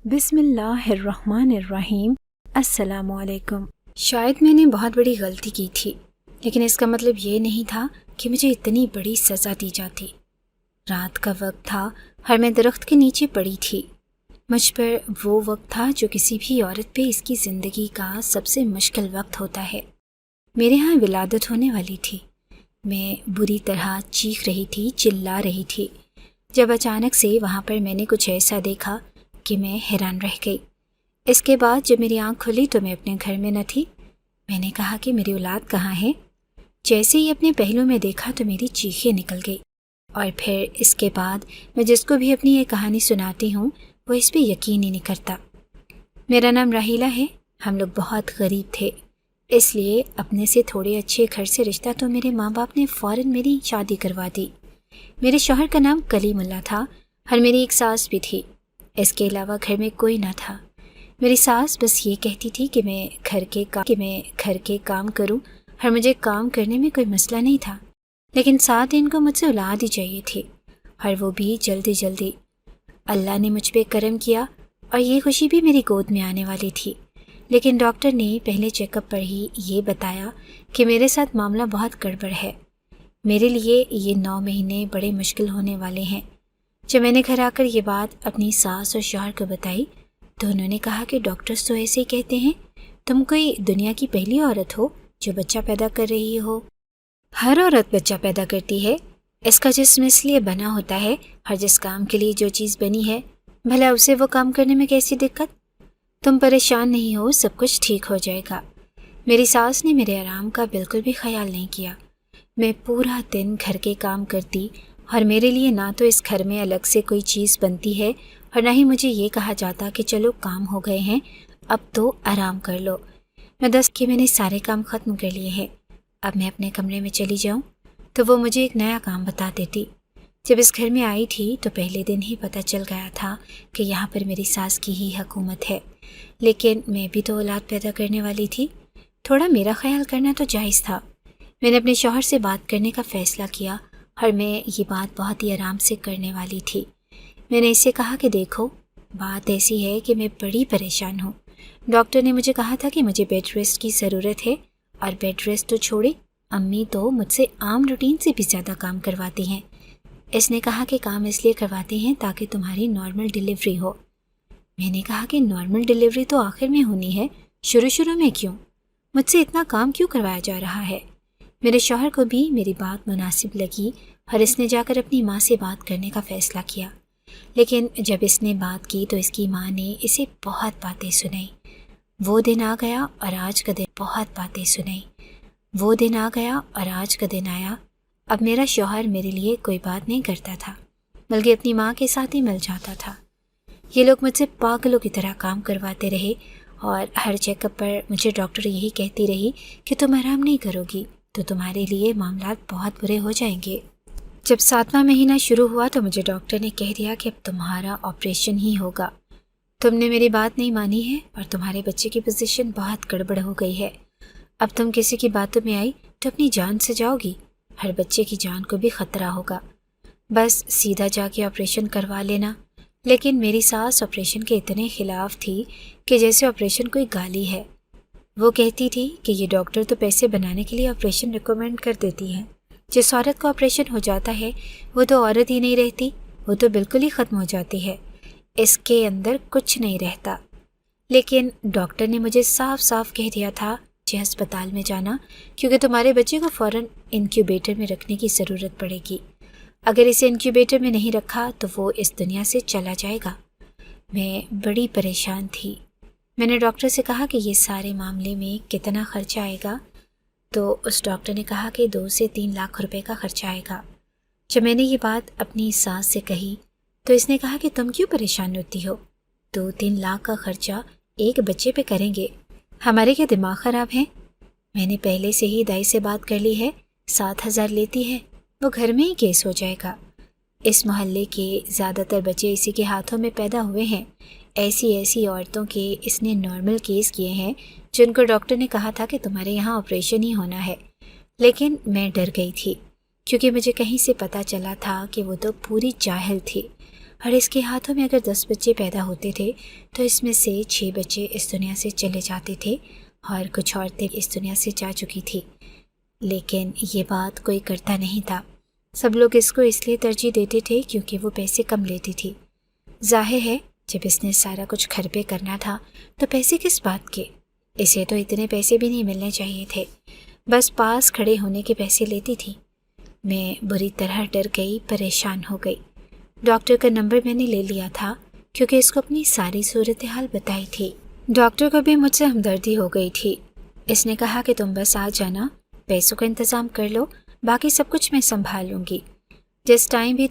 بسم اللہ الرحمن الرحیم۔ السلام علیکم۔ شاید میں نے بہت بڑی غلطی کی تھی، لیکن اس کا مطلب یہ نہیں تھا کہ مجھے اتنی بڑی سزا دی جاتی۔ رات کا وقت تھا اور میں درخت کے نیچے پڑی تھی۔ مجھ پر وہ وقت تھا جو کسی بھی عورت پہ اس کی زندگی کا سب سے مشکل وقت ہوتا ہے۔ میرے ہاں ولادت ہونے والی تھی۔ میں بری طرح چیخ رہی تھی، چلا رہی تھی، جب اچانک سے وہاں پر میں نے کچھ ایسا دیکھا کہ میں حیران رہ گئی۔ اس کے بعد جب میری آنکھ کھلی تو میں اپنے گھر میں نہ تھی۔ میں نے کہا کہ میری اولاد کہاں ہے؟ جیسے ہی اپنے پہلو میں دیکھا تو میری چیخیں نکل گئی، اور پھر اس کے بعد میں جس کو بھی اپنی یہ کہانی سناتی ہوں وہ اس پہ یقین ہی نہیں کرتا۔ میرا نام راحیلہ ہے۔ ہم لوگ بہت غریب تھے، اس لیے اپنے سے تھوڑے اچھے گھر سے رشتہ تو میرے ماں باپ نے فوراً میری شادی کروا دی۔ میرے شوہر کا نام کلیم اللہ تھا اور میری ایک ساس بھی تھی۔ اس کے علاوہ گھر میں کوئی نہ تھا۔ میری ساس بس یہ کہتی تھی کہ میں گھر کے کام کروں، اور مجھے کام کرنے میں کوئی مسئلہ نہیں تھا، لیکن ساتھ ان کو مجھ سے اولاد ہی چاہیے تھی، اور وہ بھی جلدی جلدی۔ اللہ نے مجھ پہ کرم کیا اور یہ خوشی بھی میری گود میں آنے والی تھی، لیکن ڈاکٹر نے پہلے چیک اپ پر ہی یہ بتایا کہ میرے ساتھ معاملہ بہت گڑبڑ ہے۔ میرے لیے یہ 9 مہینے بڑے مشکل ہونے والے ہیں۔ جب میں نے گھر آ کر یہ بات اپنی ساس اور شوہر کو بتائی تو انہوں نے کہا کہ ڈاکٹرز تو ایسے ہی کہتے ہیں، تم کوئی دنیا کی پہلی عورت ہو جو بچہ پیدا کر رہی ہو۔ ہر عورت بچہ پیدا کرتی ہے، اس کا جسم اس لیے بنا ہوتا ہے، اور جس کام کے لیے جو چیز بنی ہے بھلا اسے وہ کام کرنے میں کیسی دقت؟ تم پریشان نہیں ہو، سب کچھ ٹھیک ہو جائے گا۔ میری ساس نے میرے آرام کا بالکل بھی خیال نہیں کیا۔ میں پورا دن گھر کے کام کرتی، اور میرے لیے نہ تو اس گھر میں الگ سے کوئی چیز بنتی ہے اور نہ ہی مجھے یہ کہا جاتا کہ چلو کام ہو گئے ہیں اب تو آرام کر لو۔ میں نے سارے کام ختم کر لیے ہیں، اب میں اپنے کمرے میں چلی جاؤں تو وہ مجھے ایک نیا کام بتا دیتی۔ جب اس گھر میں آئی تھی تو پہلے دن ہی پتہ چل گیا تھا کہ یہاں پر میری ساس کی ہی حکومت ہے، لیکن میں بھی تو اولاد پیدا کرنے والی تھی، تھوڑا میرا خیال کرنا تو جائز تھا۔ میں نے اپنے شوہر سے بات کرنے کا فیصلہ کیا، اور میں یہ بات بہت ہی آرام سے کرنے والی تھی۔ میں نے اسے کہا کہ دیکھو، بات ایسی ہے کہ میں بڑی پریشان ہوں۔ ڈاکٹر نے مجھے کہا تھا کہ مجھے بیڈ ریسٹ کی ضرورت ہے، اور بیڈ ریسٹ تو چھوڑے، امی تو مجھ سے عام روٹین سے بھی زیادہ کام کرواتی ہیں۔ اس نے کہا کہ کام اس لیے کرواتے ہیں تاکہ تمہاری نارمل ڈیلیوری ہو۔ میں نے کہا کہ نارمل ڈیلیوری تو آخر میں ہونی ہے، شروع میں کیوں؟ مجھ سے اتنا کام کیوں کروایا جا رہا ہے؟ میرے شوہر کو بھی میری بات مناسب لگی، اور اس نے جا کر اپنی ماں سے بات کرنے کا فیصلہ کیا، لیکن جب اس نے بات کی تو اس کی ماں نے اسے بہت باتیں سنائی۔ وہ دن آ گیا اور آج کا دن بہت باتیں سنائی۔ وہ دن آ گیا اور آج کا دن آیا۔ اب میرا شوہر میرے لیے کوئی بات نہیں کرتا تھا، بلکہ اپنی ماں کے ساتھ ہی مل جاتا تھا۔ یہ لوگ مجھ سے پاگلوں کی طرح کام کرواتے رہے، اور ہر چیک اپ پر مجھے ڈاکٹر یہی کہتی رہی کہ تم آرام نہیں کرو گی تو تمہارے لیے معاملات بہت برے ہو جائیں گے۔ جب 7واں مہینہ شروع ہوا تو مجھے ڈاکٹر نے کہہ دیا کہ اب تمہارا آپریشن ہی ہوگا۔ تم نے میری بات نہیں مانی ہے، اور تمہارے بچے کی پوزیشن بہت گڑبڑ ہو گئی ہے۔ اب تم کسی کی باتوں میں آئی تو اپنی جان سے جاؤ گی، ہر بچے کی جان کو بھی خطرہ ہوگا۔ بس سیدھا جا کے آپریشن کروا لینا۔ لیکن میری ساس آپریشن کے اتنے خلاف تھی کہ جیسے آپریشن کوئی گالی ہے۔ وہ کہتی تھی کہ یہ ڈاکٹر تو پیسے بنانے کے لیے آپریشن ریکمینڈ کر دیتی ہے، جس عورت کو آپریشن ہو جاتا ہے وہ تو عورت ہی نہیں رہتی، وہ تو بالکل ہی ختم ہو جاتی ہے، اس کے اندر کچھ نہیں رہتا۔ لیکن ڈاکٹر نے مجھے صاف صاف کہہ دیا تھا کہ ہسپتال میں جانا، کیونکہ تمہارے بچے کو فوراً انکیوبیٹر میں رکھنے کی ضرورت پڑے گی۔ اگر اسے انکیوبیٹر میں نہیں رکھا تو وہ اس دنیا سے چلا جائے گا۔ میں بڑی پریشان تھی۔ میں نے ڈاکٹر سے کہا کہ یہ سارے معاملے میں کتنا خرچہ آئے گا، تو اس ڈاکٹر نے کہا کہ 2 سے 3 لاکھ روپے کا خرچہ آئے گا۔ جب میں نے یہ بات اپنی ساس سے کہی تو اس نے کہا کہ تم کیوں پریشان ہوتی ہو، 2-3 لاکھ کا خرچہ ایک بچے پہ کریں گے، ہمارے کیا دماغ خراب ہیں؟ میں نے پہلے سے ہی دائی سے بات کر لی ہے، 7,000 لیتی ہے، وہ گھر میں ہی کیس ہو جائے گا۔ اس محلے کے زیادہ تر بچے اسی کے ہاتھوں میں پیدا ہوئے ہیں۔ ایسی عورتوں کے اس نے نارمل کیس کیے ہیں جن کو ڈاکٹر نے کہا تھا کہ تمہارے یہاں آپریشن ہی ہونا ہے۔ لیکن میں ڈر گئی تھی، کیونکہ مجھے کہیں سے پتہ چلا تھا کہ وہ تو پوری جاہل تھی، اور اس کے ہاتھوں میں اگر 10 بچے پیدا ہوتے تھے تو اس میں سے 6 بچے اس دنیا سے چلے جاتے تھے اور کچھ عورتیں اس دنیا سے جا چکی تھی، لیکن یہ بات کوئی کرتا نہیں تھا۔ سب لوگ اس کو اس لیے ترجیح دیتے تھے کیونکہ وہ پیسے کم لیتی تھی۔ ظاہر ہے جب اس نے سارا کچھ گھر پہ کرنا تھا تو پیسے کس بات کے، اسے تو اتنے پیسے بھی نہیں ملنے چاہیے تھے، بس پاس کھڑے ہونے کے پیسے لیتی تھی۔ میں بری طرح ڈر گئی، پریشان ہو گئی۔ ڈاکٹر کا نمبر میں نے لے لیا تھا کیونکہ اس کو اپنی ساری صورتحال بتائی تھی۔ ڈاکٹر کو بھی مجھ سے ہمدردی ہو گئی تھی۔ اس نے کہا کہ تم بس آ جانا، پیسوں کا انتظام کر لو، باقی سب کچھ میں سنبھال لوں گی۔ جس ٹائم بھی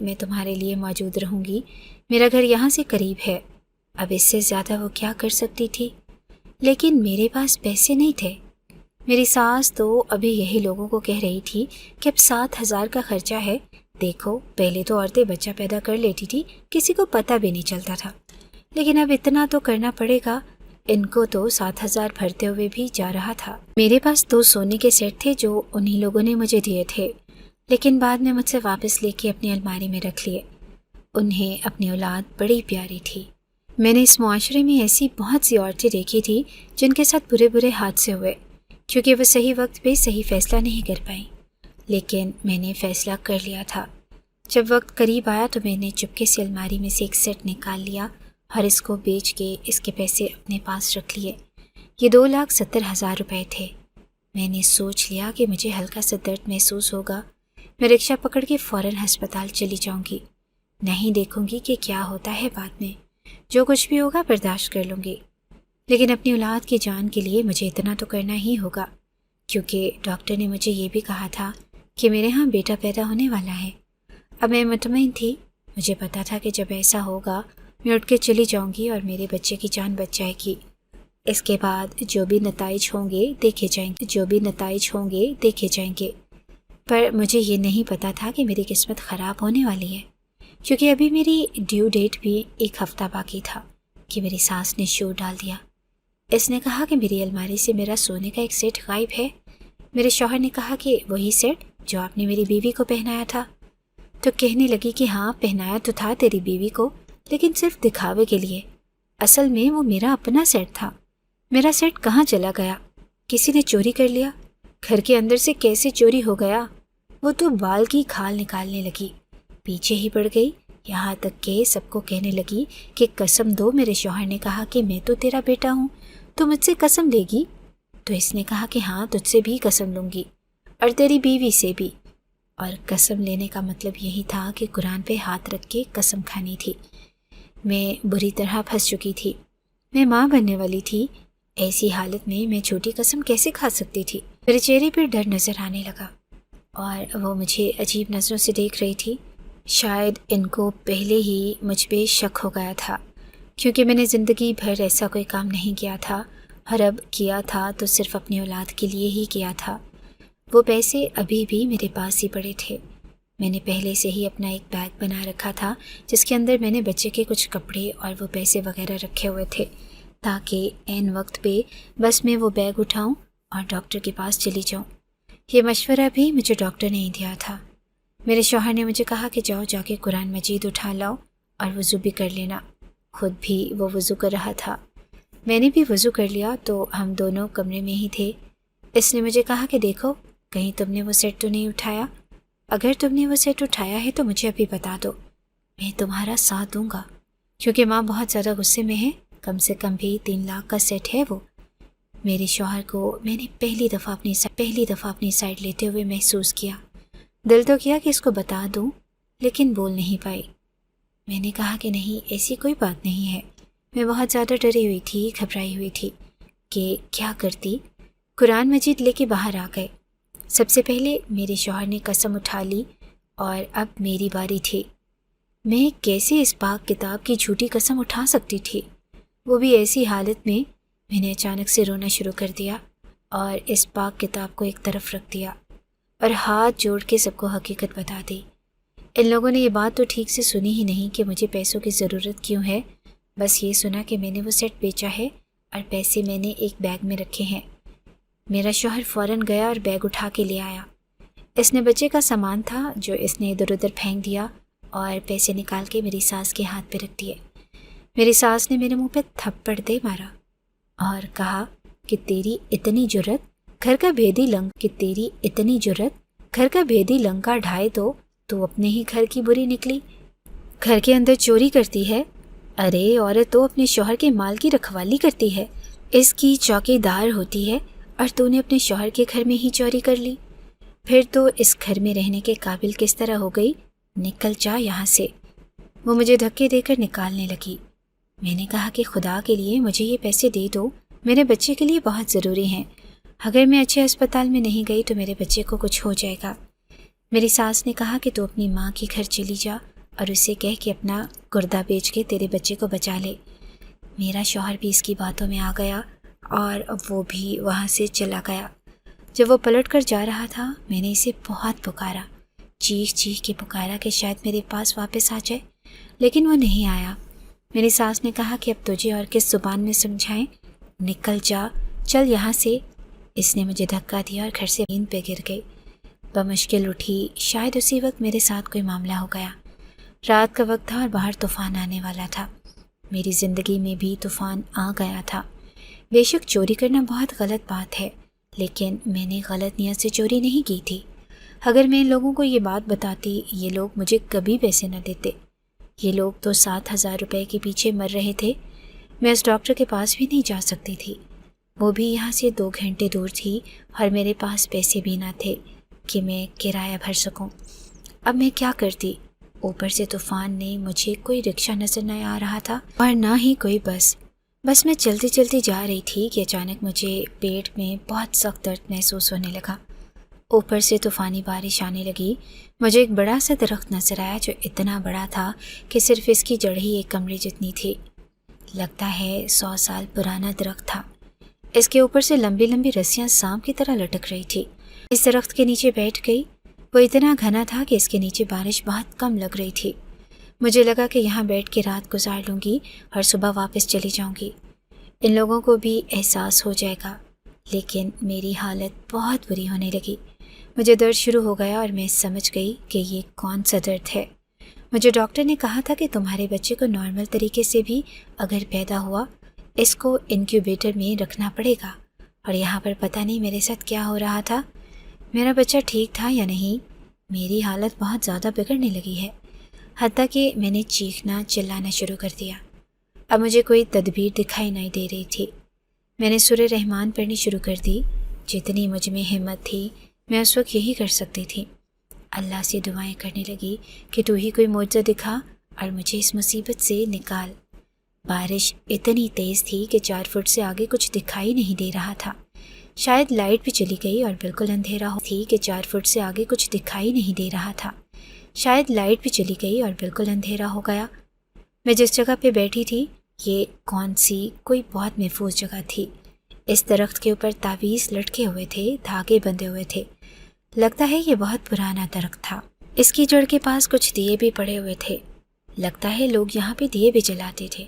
میں تمہارے لیے موجود رہوں گی۔ میرا گھر یہاں سے قریب ہے، اب اس سے زیادہ وہ کیا کر سکتی تھی؟ لیکن میرے پاس پیسے نہیں تھے۔ میری ساس تو ابھی یہی لوگوں کو کہہ رہی تھی کہ اب 7,000 کا خرچہ ہے، دیکھو پہلے تو عورتیں بچہ پیدا کر لیتی تھی، کسی کو پتہ بھی نہیں چلتا تھا، لیکن اب اتنا تو کرنا پڑے گا۔ ان کو تو 7,000 بھرتے ہوئے بھی جا رہا تھا۔ میرے پاس 2 سونے کے سیٹ تھے جو انہی لوگوں نے مجھے دیے تھے، لیکن بعد میں مجھ سے واپس لے کے اپنی الماری میں رکھ لیے۔ انہیں اپنی اولاد بڑی پیاری تھی۔ میں نے اس معاشرے میں ایسی بہت سی عورتیں دیکھی تھی جن کے ساتھ برے حادثے ہوئے کیونکہ وہ صحیح وقت پہ صحیح فیصلہ نہیں کر پائیں، لیکن میں نے فیصلہ کر لیا تھا۔ جب وقت قریب آیا تو میں نے چپکے سے الماری میں سے ایک سیٹ نکال لیا اور اس کو بیچ کے اس کے پیسے اپنے پاس رکھ لیے۔ یہ 2,70,000 روپے تھے۔ میں نے سوچ لیا کہ مجھے ہلکا سا درد محسوس ہوگا، میں رکشہ پکڑ کے فوراً ہسپتال چلی جاؤں گی، نہیں دیکھوں گی کہ کیا ہوتا ہے، بعد میں جو کچھ بھی ہوگا برداشت کر لوں گی، لیکن اپنی اولاد کی جان کے لیے مجھے اتنا تو کرنا ہی ہوگا، کیونکہ ڈاکٹر نے مجھے یہ بھی کہا تھا کہ میرے ہاں بیٹا پیدا ہونے والا ہے۔ اب میں مطمئن تھی، مجھے پتا تھا کہ جب ایسا ہوگا میں اٹھ کے چلی جاؤں گی اور میرے بچے کی جان بچ جائے گی۔ اس کے بعد جو بھی نتائج ہوں گے دیکھے جائیں گے، پر مجھے یہ نہیں پتا تھا کہ میری قسمت خراب ہونے والی ہے، کیونکہ ابھی میری ڈیو ڈیٹ بھی 1 ہفتہ باقی تھا کہ میری ساس نے شور ڈال دیا۔ اس نے کہا کہ میری الماری سے میرا سونے کا ایک سیٹ غائب ہے۔ میرے شوہر نے کہا کہ وہی سیٹ جو آپ نے میری بیوی کو پہنایا تھا، تو کہنے لگی کہ ہاں پہنایا تو تھا تیری بیوی کو، لیکن صرف دکھاوے کے لیے، اصل میں وہ میرا اپنا سیٹ تھا۔ میرا سیٹ کہاں چلا گیا؟ کسی نے چوری کر لیا؟ گھر کے اندر سے کیسے چوری ہو گیا؟ وہ تو بال کی کھال نکالنے لگی، پیچھے ہی پڑ گئی، یہاں تک کہ سب کو کہنے لگی کہ قسم دو، میرے شوہر نے کہا کہ میں تو تیرا بیٹا ہوں، تو مجھ سے قسم لے گی؟ تو اس نے کہا کہ ہاں تجھ سے بھی قسم لوں گی اور تیری بیوی سے بھی، اور قسم لینے کا مطلب یہی تھا کہ قرآن پہ ہاتھ رکھ کے قسم کھانی تھی۔ میں بری طرح پھنس چکی تھی، میں ماں بننے والی تھی، ایسی حالت میں جھوٹی قسم کیسے کھا سکتی تھی؟ میرے چہرے پر ڈر نظر آنے لگا اور وہ مجھے عجیب نظروں سے دیکھ رہی تھی۔ شاید ان کو پہلے ہی مجھ پہ شک ہو گیا تھا، کیونکہ میں نے زندگی بھر ایسا کوئی کام نہیں کیا تھا، اور اب کیا تھا تو صرف اپنی اولاد کے لیے ہی کیا تھا۔ وہ پیسے ابھی بھی میرے پاس ہی پڑے تھے۔ میں نے پہلے سے ہی اپنا ایک بیگ بنا رکھا تھا جس کے اندر میں نے بچے کے کچھ کپڑے اور وہ پیسے وغیرہ رکھے ہوئے تھے، تاکہ عین وقت پہ بس میں وہ بیگ اٹھاؤں اور ڈاکٹر کے پاس چلی جاؤں۔ یہ مشورہ بھی مجھے ڈاکٹر نے ہی دیا تھا۔ میرے شوہر نے مجھے کہا کہ جاؤ جا کے قرآن مجید اٹھا لاؤ اور وضو بھی کر لینا، خود بھی وہ وضو کر رہا تھا۔ میں نے بھی وضو کر لیا تو ہم دونوں کمرے میں ہی تھے۔ اس نے مجھے کہا کہ دیکھو کہیں تم نے وہ سیٹ تو نہیں اٹھایا، اگر تم نے وہ سیٹ اٹھایا ہے تو مجھے ابھی بتا دو، میں تمہارا ساتھ دوں گا، کیونکہ ماں بہت زیادہ غصے میں ہے، کم سے کم بھی 3 لاکھ کا سیٹ ہے وہ۔ میرے شوہر کو میں نے پہلی دفعہ اپنی سائڈ لیتے ہوئے محسوس کیا۔ دل تو کیا کہ اس کو بتا دوں، لیکن بول نہیں پائی۔ میں نے کہا کہ نہیں، ایسی کوئی بات نہیں ہے۔ میں بہت زیادہ ڈری ہوئی تھی، گھبرائی ہوئی تھی کہ کیا کرتی۔ قرآن مجید لے کے باہر آ گئے۔ سب سے پہلے میرے شوہر نے قسم اٹھا لی اور اب میری باری تھی۔ میں کیسے اس پاک کتاب کی جھوٹی قسم اٹھا سکتی تھی، وہ بھی ایسی حالت میں؟ میں نے اچانک سے رونا شروع کر دیا اور اس پاک کتاب کو ایک طرف رکھ دیا اور ہاتھ جوڑ کے سب کو حقیقت بتا دی۔ ان لوگوں نے یہ بات تو ٹھیک سے سنی ہی نہیں کہ مجھے پیسوں کی ضرورت کیوں ہے، بس یہ سنا کہ میں نے وہ سیٹ بیچا ہے اور پیسے میں نے ایک بیگ میں رکھے ہیں۔ میرا شوہر فوراً گیا اور بیگ اٹھا کے لے آیا۔ اس نے بچے کا سامان تھا جو اس نے ادھر ادھر پھینک دیا اور پیسے نکال کے میری ساس کے ہاتھ پہ رکھ دیے۔ میری ساس نے میرے منہ پہ تھپڑ دے مارا اور کہا کہ تیری اتنی جرت گھر کا بھیدی لنکا ڈھائے تو اپنے ہی گھر کی بری نکلی، گھر کے اندر چوری کرتی ہے۔ ارے عورت تو اپنے شوہر کے مال کی رکھوالی کرتی ہے، اس کی چوکی دار ہوتی ہے، اور تو نے اپنے شوہر کے گھر میں ہی چوری کر لی، پھر تو اس گھر میں رہنے کے قابل کس طرح ہو گئی؟ نکل جا یہاں سے۔ وہ مجھے دھکے دے کر نکالنے لگی۔ میں نے کہا کہ خدا کے لیے مجھے یہ پیسے دے دو، میرے بچے کے لیے بہت ضروری ہیں، اگر میں اچھے اسپتال میں نہیں گئی تو میرے بچے کو کچھ ہو جائے گا۔ میری ساس نے کہا کہ تو اپنی ماں کے گھر چلی جا اور اسے کہہ کہ اپنا گردہ بیچ کے تیرے بچے کو بچا لے۔ میرا شوہر بھی اس کی باتوں میں آ گیا اور وہ بھی وہاں سے چلا گیا۔ جب وہ پلٹ کر جا رہا تھا میں نے اسے بہت پکارا، چیخ کے پکارا کہ شاید میرے پاس واپس آ جائے، لیکن وہ نہیں آیا۔ میری ساس نے کہا کہ اب تجھے اور کس زبان میں سمجھائیں، نکل جا، چل یہاں سے۔ اس نے مجھے دھکا دیا اور گھر سے زمین پہ گر گئی۔ بمشکل اٹھی، شاید اسی وقت میرے ساتھ کوئی معاملہ ہو گیا۔ رات کا وقت تھا اور باہر طوفان آنے والا تھا۔ میری زندگی میں بھی طوفان آ گیا تھا۔ بے شک چوری کرنا بہت غلط بات ہے، لیکن میں نے غلط نیت سے چوری نہیں کی تھی۔ اگر میں ان لوگوں کو یہ بات بتاتی، یہ لوگ مجھے کبھی پیسے نہ دیتے۔ یہ لوگ تو 7,000 روپے کے پیچھے مر رہے تھے، میں اس ڈاکٹر کے پاس بھی نہیں جا سکتی تھی، وہ بھی یہاں سے 2 گھنٹے دور تھی، اور میرے پاس پیسے بھی نہ تھے کہ میں کرایہ بھر سکوں۔ اب میں کیا کرتی؟ اوپر سے طوفان نے، مجھے کوئی رکشہ نظر نہ آ رہا تھا اور نہ ہی کوئی بس میں چلتی جا رہی تھی کہ اچانک مجھے پیٹ میں بہت سخت درد محسوس ہونے لگا۔ اوپر سے طوفانی بارش آنے لگی۔ مجھے ایک بڑا سا درخت نظر آیا جو اتنا بڑا تھا کہ صرف اس کی جڑ ہی ایک کمرے جتنی تھی۔ لگتا ہے 100 سال پرانا درخت تھا۔ اس کے اوپر سے لمبی رسیاں سانپ کی طرح لٹک رہی تھی۔ اس درخت کے نیچے بیٹھ گئی۔ وہ اتنا گھنا تھا کہ اس کے نیچے بارش بہت کم لگ رہی تھی۔ مجھے لگا کہ یہاں بیٹھ کے رات گزار لوں گی اور صبح واپس چلی جاؤں گی۔ ان لوگوں کو بھی احساس ہو جائے گا، لیکن میری حالت بہت بری ہونے لگی۔ مجھے درد شروع ہو گیا اور میں سمجھ گئی کہ یہ کون سا درد ہے۔ مجھے ڈاکٹر نے کہا تھا کہ تمہارے بچے کو نارمل طریقے سے بھی اگر پیدا ہوا، اس کو انکیوبیٹر میں رکھنا پڑے گا، اور یہاں پر پتہ نہیں میرے ساتھ کیا ہو رہا تھا، میرا بچہ ٹھیک تھا یا نہیں۔ میری حالت بہت زیادہ بگڑنے لگی ہے، حتیٰ کہ میں نے چیخنا چلانا شروع کر دیا۔ اب مجھے کوئی تدبیر دکھائی نہیں دے رہی تھی۔ میں نے سورہ رحمان پڑھنی شروع کر دی۔ جتنی مجھ میں ہمت تھی میں اس وقت یہی کر سکتی تھی۔ اللہ سے دعائیں کرنے لگی کہ تو ہی کوئی معجزہ دکھا اور مجھے اس مصیبت سے نکال۔ بارش اتنی تیز تھی کہ 4 فٹ سے آگے کچھ دکھائی نہیں دے رہا تھا۔ شاید لائٹ بھی چلی گئی اور بالکل اندھیرا تھی کہ 4 فٹ سے آگے کچھ دکھائی نہیں دے رہا تھا۔ شاید لائٹ بھی چلی گئی اور بالکل اندھیرا ہو گیا۔ میں جس جگہ پہ بیٹھی تھی یہ کون سی کوئی بہت محفوظ جگہ تھی۔ اس درخت کے اوپر تعویذ لٹکے ہوئے تھے، دھاگے بندھے ہوئے تھے۔ لگتا ہے یہ بہت پرانا درخت تھا۔ اس کی جڑ کے پاس کچھ دیے بھی پڑے ہوئے تھے۔ لگتا ہے لوگ یہاں پہ دیے بھی جلاتے تھے۔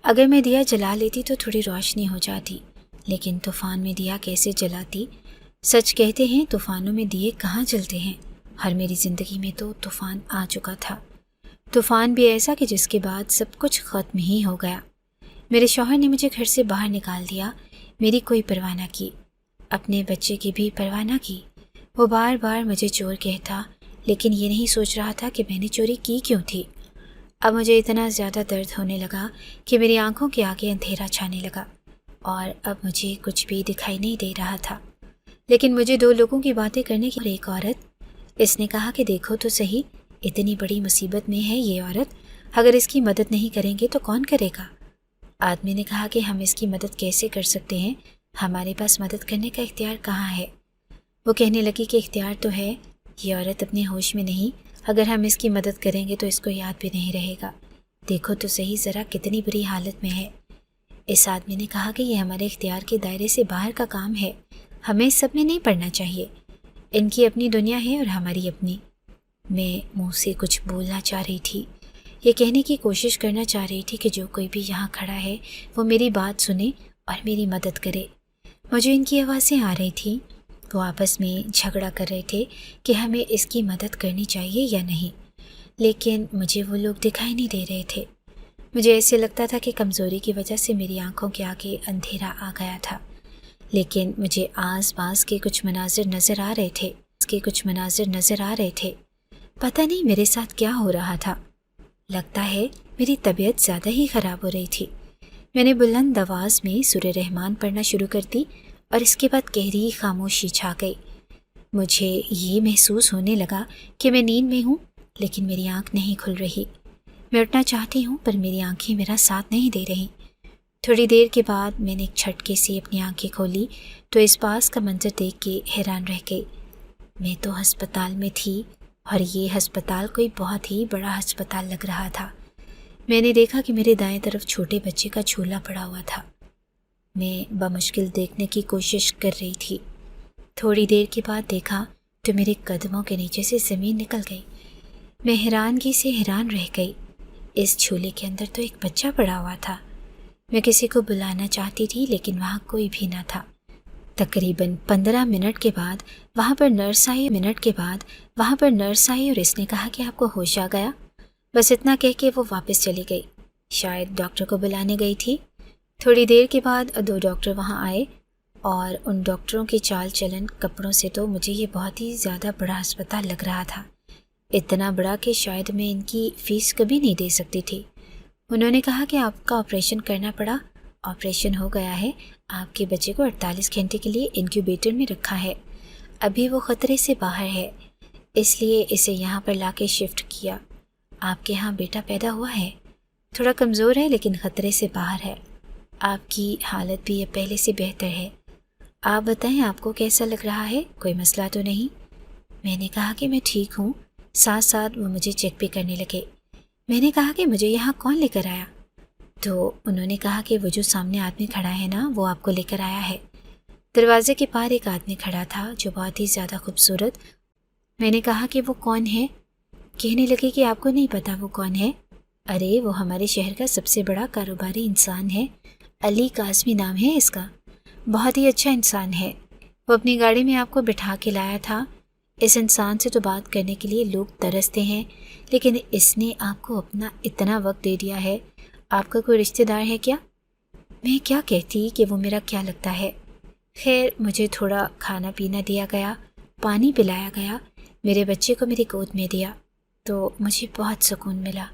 اگر میں دیا جلا لیتی تو تھوڑی روشنی ہو جاتی، لیکن طوفان میں دیا کیسے جلاتی؟ سچ کہتے ہیں طوفانوں میں دیے کہاں جلتے ہیں، اور میری زندگی میں تو طوفان آ چکا تھا۔ طوفان بھی ایسا کہ جس کے بعد سب کچھ ختم ہی ہو گیا۔ میرے شوہر نے مجھے گھر سے باہر نکال دیا، میری کوئی پرواہ نہ کی، اپنے بچے کی بھی پرواہ نہ کی۔ وہ بار بار مجھے چور کہتا، لیکن یہ نہیں سوچ رہا تھا کہ میں نے چوری کی کیوں تھی۔ اب مجھے اتنا زیادہ درد ہونے لگا کہ میری آنکھوں کے آگے اندھیرا چھانے لگا، اور اب مجھے کچھ بھی دکھائی نہیں دے رہا تھا۔ لیکن مجھے 2 لوگوں کی باتیں کرنے کی، اور ایک عورت، اس نے کہا کہ دیکھو تو صحیح، اتنی بڑی مصیبت میں ہے یہ عورت، اگر اس کی مدد نہیں کریں گے تو کون کرے گا؟ آدمی نے کہا کہ ہم اس کی مدد کیسے کر سکتے ہیں، ہمارے پاس مدد کرنے کا اختیار کہاں ہے؟ وہ کہنے لگی کہ اختیار تو ہے، یہ عورت اپنے ہوش میں نہیں، اگر ہم اس کی مدد کریں گے تو اس کو یاد بھی نہیں رہے گا، دیکھو تو صحیح ذرا کتنی بری حالت میں ہے۔ اس آدمی نے کہا کہ یہ ہمارے اختیار کے دائرے سے باہر کا کام ہے، ہمیں اس سب میں نہیں پڑنا چاہیے، ان کی اپنی دنیا ہے اور ہماری اپنی۔ میں منہ سے کچھ بولنا چاہ رہی تھی، یہ کہنے کی کوشش کرنا چاہ رہی تھی کہ جو کوئی بھی یہاں کھڑا ہے وہ میری بات سنے اور میری مدد کرے۔ مجھے ان کی آوازیں آ رہی تھیں، وہ آپس میں جھگڑا کر رہے تھے کہ ہمیں اس کی مدد کرنی چاہیے یا نہیں۔ لیکن مجھے وہ لوگ دکھائی نہیں دے رہے تھے۔ مجھے ایسے لگتا تھا کہ کمزوری کی وجہ سے میری آنکھوں کے آگے اندھیرا آ گیا تھا، لیکن مجھے آس پاس کے کچھ مناظر نظر آ رہے تھے۔ پتہ نہیں میرے ساتھ کیا ہو رہا تھا، لگتا ہے میری طبیعت زیادہ ہی خراب ہو رہی تھی۔ میں نے بلند آواز میں سورہ رحمان پڑھنا شروع کر دی اور اس کے بعد گہری خاموشی چھا گئی۔ مجھے یہ محسوس ہونے لگا کہ میں نیند میں ہوں، لیکن میری آنکھ نہیں کھل رہی۔ میں اٹھنا چاہتی ہوں پر میری آنکھیں میرا ساتھ نہیں دے رہی۔ تھوڑی دیر کے بعد میں نے ایک جھٹکے سے اپنی آنکھیں کھولی تو اس پاس کا منظر دیکھ کے حیران رہ گئی۔ میں تو ہسپتال میں تھی اور یہ ہسپتال کوئی بہت ہی بڑا ہسپتال لگ رہا تھا۔ میں نے دیکھا کہ میرے دائیں طرف چھوٹے بچے کا جھولا پڑا ہوا تھا۔ میں بمشکل دیکھنے کی کوشش کر رہی تھی۔ تھوڑی دیر کے بعد دیکھا تو میرے قدموں کے نیچے سے زمین نکل گئی۔ میں حیرانگی سے حیران رہ گئی۔ اس جھولے کے اندر تو ایک بچہ پڑا ہوا تھا۔ میں کسی کو بلانا چاہتی تھی لیکن وہاں کوئی بھی نہ تھا۔ تقریباً 15 منٹ کے بعد وہاں پر نرس آئی اور اس نے کہا کہ آپ کو ہوش آ گیا۔ بس اتنا کہہ کے وہ واپس چلی گئی، شاید ڈاکٹر کو بلانے گئی تھی۔ تھوڑی دیر کے بعد 2 ڈاکٹر وہاں آئے اور ان ڈاکٹروں کی چال چلن، کپڑوں سے تو مجھے یہ بہت ہی زیادہ بڑا ہسپتال لگ رہا تھا، اتنا بڑا کہ شاید میں ان کی فیس کبھی نہیں دے سکتی تھی۔ انہوں نے کہا کہ آپ کا آپریشن کرنا پڑا، آپریشن ہو گیا ہے، آپ کے بچے کو 48 گھنٹے کے لیے انکیوبیٹر میں رکھا ہے، ابھی وہ خطرے سے باہر ہے، اس لیے اسے یہاں پر لا کے شفٹ کیا۔ آپ کے ہاں بیٹا پیدا ہوا ہے، تھوڑا کمزور ہے لیکن خطرے سے باہر ہے، آپ کی حالت بھی اب پہلے سے بہتر ہے۔ آپ بتائیں آپ کو کیسا لگ رہا ہے، کوئی مسئلہ تو نہیں؟ میں نے کہا کہ میں ٹھیک ہوں۔ ساتھ ساتھ وہ مجھے چیک بھی کرنے لگے۔ میں نے کہا کہ مجھے یہاں کون لے کر آیا؟ تو انہوں نے کہا کہ وہ جو سامنے آدمی کھڑا ہے نا، وہ آپ کو لے کر آیا ہے۔ دروازے کے پار ایک آدمی کھڑا تھا جو بہت ہی زیادہ خوبصورت۔ میں نے کہا کہ وہ کون ہے؟ کہنے لگے کہ آپ کو نہیں پتا وہ کون ہے؟ ارے وہ ہمارے شہر کا سب سے بڑا کاروباری انسان ہے، علی کاظمی نام ہے اس کا، بہت ہی اچھا انسان ہے، وہ اپنی گاڑی میں آپ کو بٹھا کے لایا تھا۔ اس انسان سے تو بات کرنے کے لیے لوگ ترستے ہیں، لیکن اس نے آپ کو اپنا اتنا وقت دے دیا ہے۔ آپ کا کوئی رشتہ دار ہے کیا؟ میں کیا کہتی کہ وہ میرا کیا لگتا ہے۔ خیر مجھے تھوڑا کھانا پینا دیا گیا، پانی پلایا گیا، میرے بچے کو میری گود میں دیا تو مجھے بہت سکون ملا۔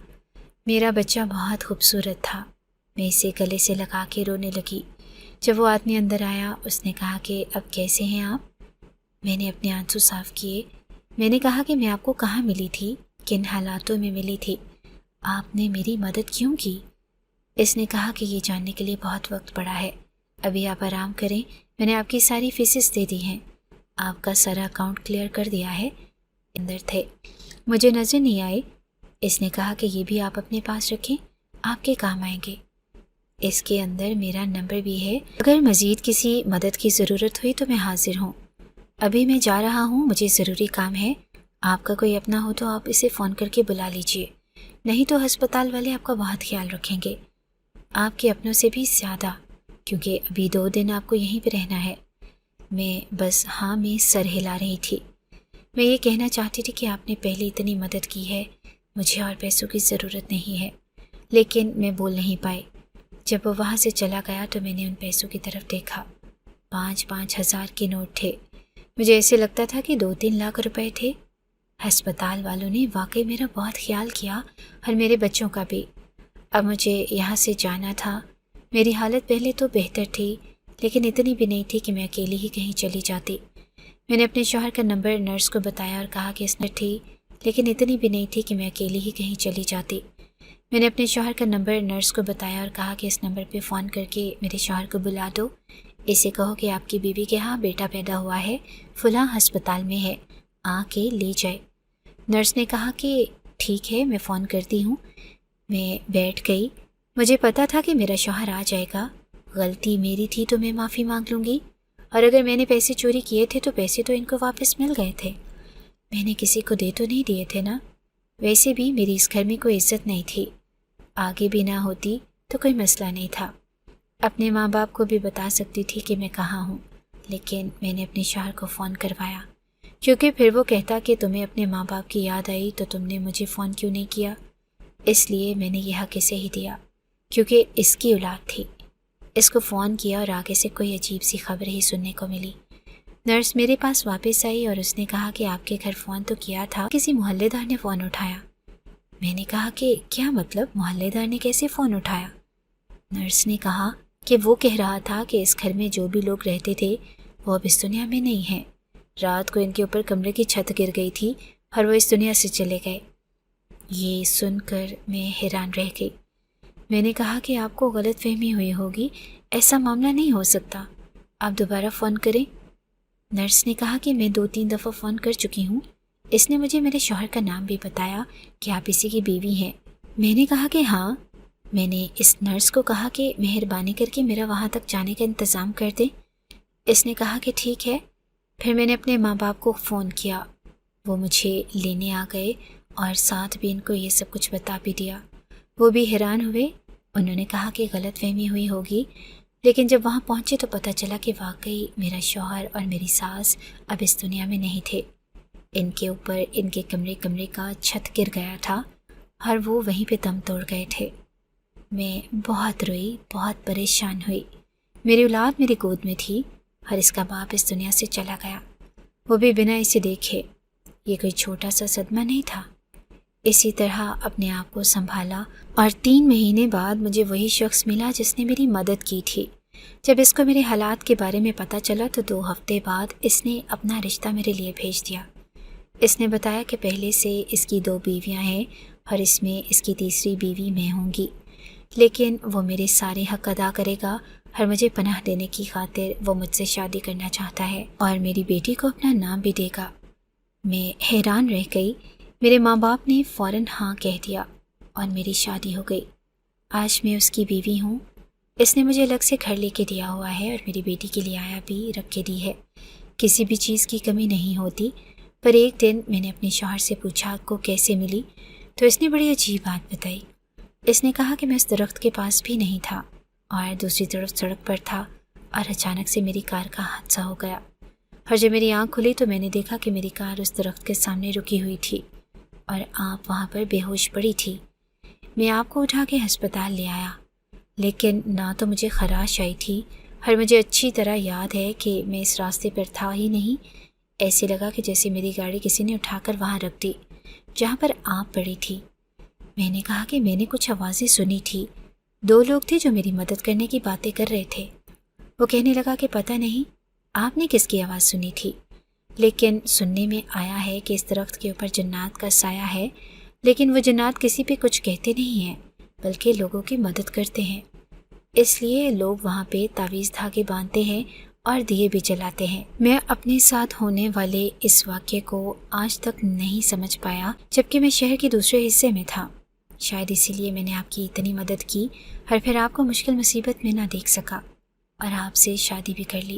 میرا بچہ بہت خوبصورت تھا، میں اسے گلے سے لگا کے رونے لگی۔ جب وہ آدمی اندر آیا اس نے کہا کہ اب کیسے ہیں آپ؟ میں نے اپنے آنسو صاف کیے۔ میں نے کہا کہ میں آپ کو کہاں ملی تھی، کن حالاتوں میں ملی تھی، آپ نے میری مدد کیوں کی؟ اس نے کہا کہ یہ جاننے کے لیے بہت وقت پڑا ہے، ابھی آپ آرام کریں، میں نے آپ کی ساری فیسز دے دی ہیں، آپ کا سارا اکاؤنٹ کلیئر کر دیا ہے۔ اندر تھے، مجھے نظر نہیں آئے۔ اس نے کہا کہ یہ بھی آپ اپنے پاس رکھیں، آپ کے کام آئیں گے۔ اس کے اندر میرا نمبر بھی ہے، اگر مزید کسی مدد کی ضرورت ہوئی تو میں حاضر ہوں۔ ابھی میں جا رہا ہوں، مجھے ضروری کام ہے، آپ کا کوئی اپنا ہو تو آپ اسے فون کر کے بلا لیجئے، نہیں تو ہسپتال والے آپ کا بہت خیال رکھیں گے، آپ کے اپنوں سے بھی زیادہ، کیونکہ ابھی 2 دن آپ کو یہیں پہ رہنا ہے۔ میں بس ہاں میں سر ہلا رہی تھی۔ میں یہ کہنا چاہتی تھی کہ آپ نے پہلے اتنی مدد کی ہے، مجھے اور پیسوں کی ضرورت نہیں ہے، لیکن میں بول نہیں پائی۔ جب وہ وہاں سے چلا گیا تو میں نے ان پیسوں کی طرف دیکھا، 5-5 ہزار کے نوٹ تھے، مجھے ایسے لگتا تھا کہ 2-3 لاکھ روپے تھے۔ ہسپتال والوں نے واقعی میرا بہت خیال کیا اور میرے بچوں کا بھی۔ اب مجھے یہاں سے جانا تھا، میری حالت پہلے تو بہتر تھی لیکن اتنی بھی نہیں تھی کہ میں اکیلی ہی کہیں چلی جاتی۔ میں نے اپنے شوہر کا نمبر نرس کو بتایا اور کہا کہ اس نے تھی، لیکن اتنی بھی نہیں تھی کہ میں اکیلی ہی کہیں چلی جاتی۔ میں نے اپنے شوہر کا نمبر نرس کو بتایا اور کہا کہ اس نمبر پہ فون کر کے میرے شوہر کو بلا دو، اسے کہو کہ آپ کی بیوی کے ہاں بیٹا پیدا ہوا ہے، فلاں ہسپتال میں ہے، آ کے لے جائے۔ نرس نے کہا کہ ٹھیک ہے میں فون کرتی ہوں۔ میں بیٹھ گئی، مجھے پتا تھا کہ میرا شوہر آ جائے گا، غلطی میری تھی تو میں معافی مانگ لوں گی، اور اگر میں نے پیسے چوری کیے تھے تو پیسے تو ان کو واپس مل گئے تھے، میں نے کسی کو دے تو نہیں دیے تھے نا۔ ویسے بھی میری اس گھر میں کوئی عزت نہیں تھی، آگے بھی نہ ہوتی تو کوئی مسئلہ نہیں تھا، اپنے ماں باپ کو بھی بتا سکتی تھی کہ میں کہاں ہوں، لیکن میں نے اپنے شوہر کو فون کروایا کیونکہ پھر وہ کہتا کہ تمہیں اپنے ماں باپ کی یاد آئی تو تم نے مجھے فون کیوں نہیں کیا، اس لیے میں نے یہ حق اسے ہی دیا کیونکہ اس کی اولاد تھی۔ اس کو فون کیا اور آگے سے کوئی عجیب سی خبر ہی سننے کو ملی۔ نرس میرے پاس واپس آئی اور اس نے کہا کہ آپ کے گھر فون تو کیا تھا، کسی محلے دار نے فون اٹھایا۔ میں نے کہا کہ کیا مطلب، محلے دار نے کیسے فون اٹھایا؟ نرس نے کہا کہ وہ کہہ رہا تھا کہ اس گھر میں جو بھی لوگ رہتے تھے وہ اب اس دنیا میں نہیں ہیں، رات کو ان کے اوپر کمرے کی چھت گر گئی تھی اور وہ اس دنیا سے چلے گئے۔ یہ سن کر میں حیران رہ گئی۔ میں نے کہا کہ آپ کو غلط فہمی ہوئی ہوگی، ایسا معاملہ نہیں ہو سکتا، آپ دوبارہ فون کریں۔ نرس نے کہا کہ میں 2-3 دفعہ فون کر چکی ہوں، اس نے مجھے میرے شوہر کا نام بھی بتایا کہ آپ اسی کی بیوی ہیں۔ میں نے کہا کہ ہاں۔ میں نے اس نرس کو کہا کہ مہربانی کر کے میرا وہاں تک جانے کا انتظام کر دیں۔ اس نے کہا کہ ٹھیک ہے۔ پھر میں نے اپنے ماں باپ کو فون کیا، وہ مجھے لینے آ گئے اور ساتھ بھی ان کو یہ سب کچھ بتا بھی دیا۔ وہ بھی حیران ہوئے، انہوں نے کہا کہ غلط فہمی ہوئی ہوگی، لیکن جب وہاں پہنچے تو پتہ چلا کہ واقعی میرا شوہر اور میری ساس اب اس دنیا میں نہیں تھے۔ ان کے اوپر ان کے کمرے کا چھت گر گیا تھا اور وہ وہیں پہ دم توڑ گئے تھے۔ میں بہت روئی، بہت پریشان ہوئی۔ میری اولاد میری گود میں تھی اور اس کا باپ اس دنیا سے چلا گیا، وہ بھی بنا اسے دیکھے۔ یہ کوئی چھوٹا سا صدمہ نہیں تھا۔ اسی طرح اپنے آپ کو سنبھالا اور 3 مہینے بعد مجھے وہی شخص ملا جس نے میری مدد کی تھی۔ جب اس کو میرے حالات کے بارے میں پتہ چلا تو 2 ہفتے بعد اس نے اپنا رشتہ میرے لیے بھیج دیا۔ اس نے بتایا کہ پہلے سے اس کی 2 بیویاں ہیں اور اس میں اس کی تیسری بیوی میں ہوں گی، لیکن وہ میرے سارے حق ادا کرے گا اور مجھے پناہ دینے کی خاطر وہ مجھ سے شادی کرنا چاہتا ہے اور میری بیٹی کو اپنا نام بھی دے گا۔ میں حیران رہ گئی۔ میرے ماں باپ نے فوراً ہاں کہہ دیا اور میری شادی ہو گئی۔ آج میں اس کی بیوی ہوں۔ اس نے مجھے الگ سے گھر لے کے دیا ہوا ہے اور میری بیٹی کے لیے آیا بھی رکھ کے دی ہے۔ کسی بھی چیز کی کمی نہیں ہوتی۔ پر ایک دن میں نے اپنے شوہر سے پوچھا آپ کو کیسے ملی، تو اس نے بڑی عجیب بات بتائی۔ اس نے کہا کہ میں اس درخت کے پاس بھی نہیں تھا اور دوسری طرف سڑک پر تھا اور اچانک سے میری کار کا حادثہ ہو گیا، اور جب میری آنکھ کھلی تو میں نے دیکھا کہ میری کار اس درخت کے سامنے رکی ہوئی تھی اور آپ وہاں پر بے ہوش پڑی تھی۔ میں آپ کو اٹھا کے ہسپتال لے آیا، لیکن نہ تو مجھے خراش آئی تھی اور مجھے اچھی طرح یاد ہے کہ میں اس راستے پر تھا ہی نہیں۔ ایسے لگا کہ جیسے میری گاڑی کسی نے اٹھا کر وہاں رکھ دی جہاں پر آپ پڑی تھی۔ میں نے کہا کہ میں نے کچھ آوازیں سنی تھی، 2 لوگ تھے جو میری مدد کرنے کی باتیں کر رہے تھے۔ وہ کہنے لگا کہ پتہ نہیں آپ نے کس کی آواز سنی تھی، لیکن سننے میں آیا ہے کہ اس درخت کے اوپر جنات کا سایہ ہے، لیکن وہ جنات کسی پہ کچھ کہتے نہیں ہیں بلکہ لوگوں کی مدد کرتے ہیں۔ اس لیے لوگ وہاں پہ تعویذ دھاگے باندھتے ہیں اور دیے بھی جلاتے ہیں۔ میں اپنے ساتھ ہونے والے اس واقعے کو آج تک نہیں سمجھ پایا جبکہ میں شہر کے دوسرے حصے میں تھا۔ شاید اسی لیے میں نے آپ کی اتنی مدد کی اور پھر آپ کو مشکل مصیبت میں نہ دیکھ سکا اور آپ سے شادی بھی کر لی،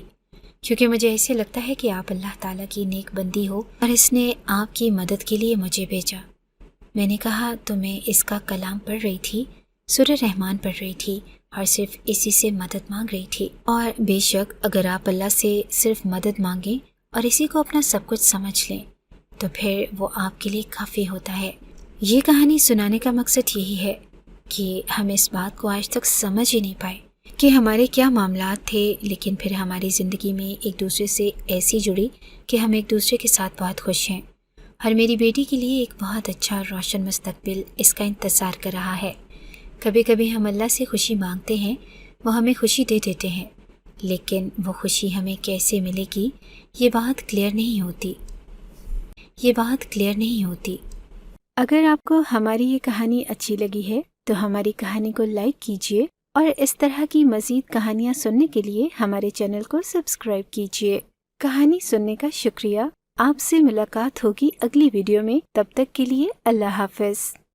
کیونکہ مجھے ایسے لگتا ہے کہ آپ اللہ تعالیٰ کی نیک بندی ہو اور اس نے آپ کی مدد کے لیے مجھے بھیجا۔ میں نے کہا تو میں اس کا کلام پڑھ رہی تھی، سورہ رحمان پڑھ رہی تھی اور صرف اسی سے مدد مانگ رہی تھی، اور بے شک اگر آپ اللہ سے صرف مدد مانگیں اور اسی کو اپنا سب کچھ سمجھ لیں تو پھر وہ آپ کے لیے کافی ہوتا ہے۔ یہ کہانی سنانے کا مقصد یہی ہے کہ ہم اس بات کو آج تک سمجھ ہی نہیں پائے کہ ہمارے کیا معاملات تھے، لیکن پھر ہماری زندگی میں ایک دوسرے سے ایسی جڑی کہ ہم ایک دوسرے کے ساتھ بہت خوش ہیں، اور میری بیٹی کے لیے ایک بہت اچھا روشن مستقبل اس کا انتظار کر رہا ہے۔ کبھی کبھی ہم اللہ سے خوشی مانگتے ہیں، وہ ہمیں خوشی دے دیتے ہیں، لیکن وہ خوشی ہمیں کیسے ملے گی یہ بات کلیئر نہیں ہوتی۔ اگر آپ کو ہماری یہ کہانی اچھی لگی ہے تو ہماری کہانی کو لائک کیجیے اور اس طرح کی مزید کہانیاں سننے کے لیے ہمارے چینل کو سبسکرائب کیجیے۔ کہانی سننے کا شکریہ۔ آپ سے ملاقات ہوگی اگلی ویڈیو میں، تب تک کے لیے اللہ حافظ۔